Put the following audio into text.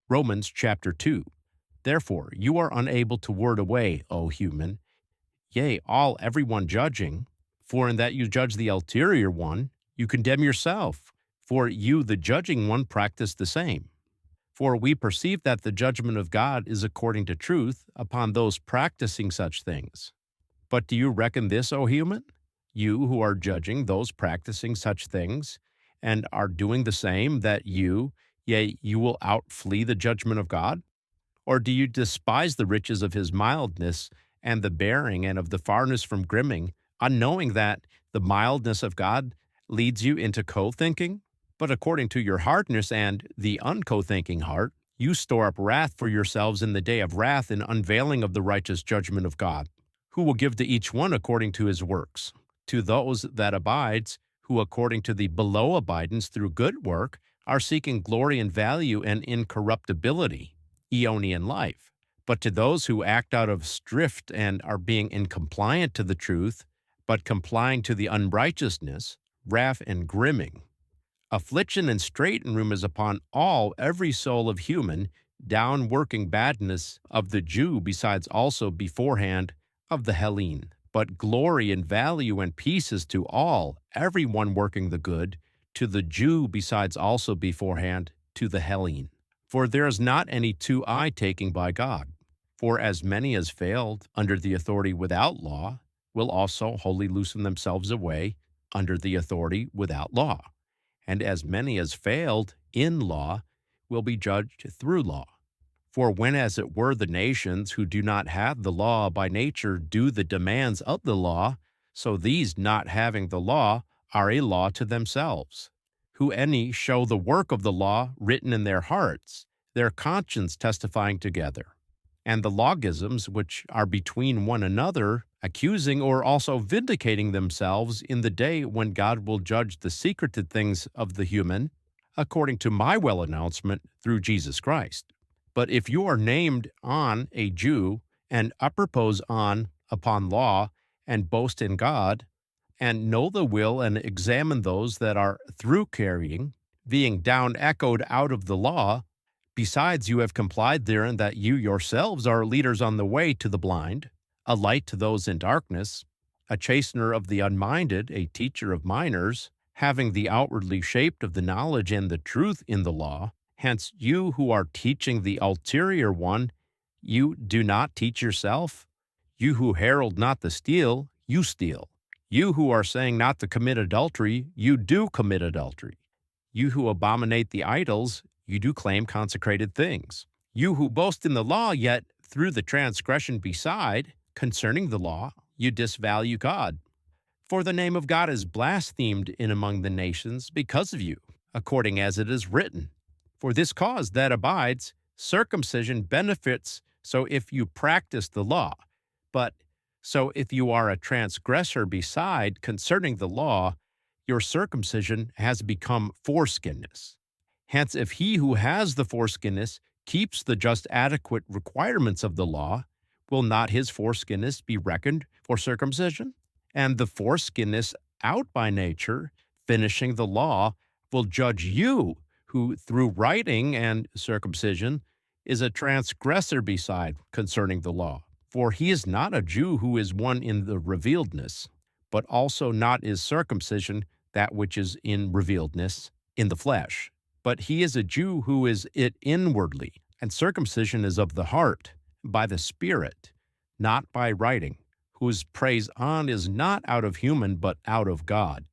Romans chapter 2. Therefore, you are unable to ward away, O human, yea, everyone judging, for in that you judge the ulterior one, you condemn yourself, for you, the judging one, practice the same. For we perceive that the judgment of God is according to truth upon those practicing such things. But do you reckon this, O human? You who are judging those practicing such things, and are doing the same, that you will outflee the judgment of God? Or do you despise the riches of his mildness, and the bearing, and of the farness from grimming, unknowing that the mildness of God leads you into co-thinking? But according to your hardness and the unco-thinking heart, you store up wrath for yourselves in the day of wrath and unveiling of the righteous judgment of God, who will give to each one according to his works. To those that abides, who according to the below abidance through good work are seeking glory and value and incorruptibility, Aeonian life. But to those who act out of strift and are being incompliant to the truth, but complying to the unrighteousness, wrath and grimming. Affliction and straitened room is upon every soul of human, down working badness of the Jew, besides also beforehand of the Hellene. But glory and value and peace is to every one working the good, to the Jew besides also beforehand to the Hellene. For there is not any two taking by God. For as many as failed under the authority without law will also wholly loosen themselves away under the authority without law. And as many as failed in law will be judged through law. For when, as it were, the nations who do not have the law by nature do the demands of the law, so these not having the law are a law to themselves, who any show the work of the law written in their hearts, their conscience testifying together, and the logisms which are between one another, accusing or also vindicating themselves in the day when God will judge the secreted things of the human, according to my well announcement through Jesus Christ. But if you are named on a Jew, and apropos upon law, and boast in God, and know the will and examine those that are through carrying, being down echoed out of the law, besides you have complied therein that you yourselves are leaders on the way to the blind, a light to those in darkness, a chastener of the unminded, a teacher of minors, having the outwardly shaped of the knowledge and the truth in the law. Hence, you who are teaching the ulterior one, you do not teach yourself. You who herald not the steal, you steal. You who are saying not to commit adultery, you do commit adultery. You who abominate the idols, you do claim consecrated things. You who boast in the law, yet through the transgression beside, concerning the law, you disvalue God. For the name of God is blasphemed in among the nations because of you, according as it is written. For this cause that abides, circumcision benefits, so if you practice the law. But so if you are a transgressor beside concerning the law, your circumcision has become foreskinness. Hence, if he who has the foreskinness keeps the just adequate requirements of the law, will not his foreskinness be reckoned for circumcision? And the foreskinness out by nature, finishing the law, will judge you, who through writing and circumcision is a transgressor beside concerning the law. For he is not a Jew who is one in the revealedness, but also not is circumcision that which is in revealedness in the flesh. But he is a Jew who is it inwardly, and circumcision is of the heart, by the Spirit, not by writing, whose praise is not out of human, but out of God.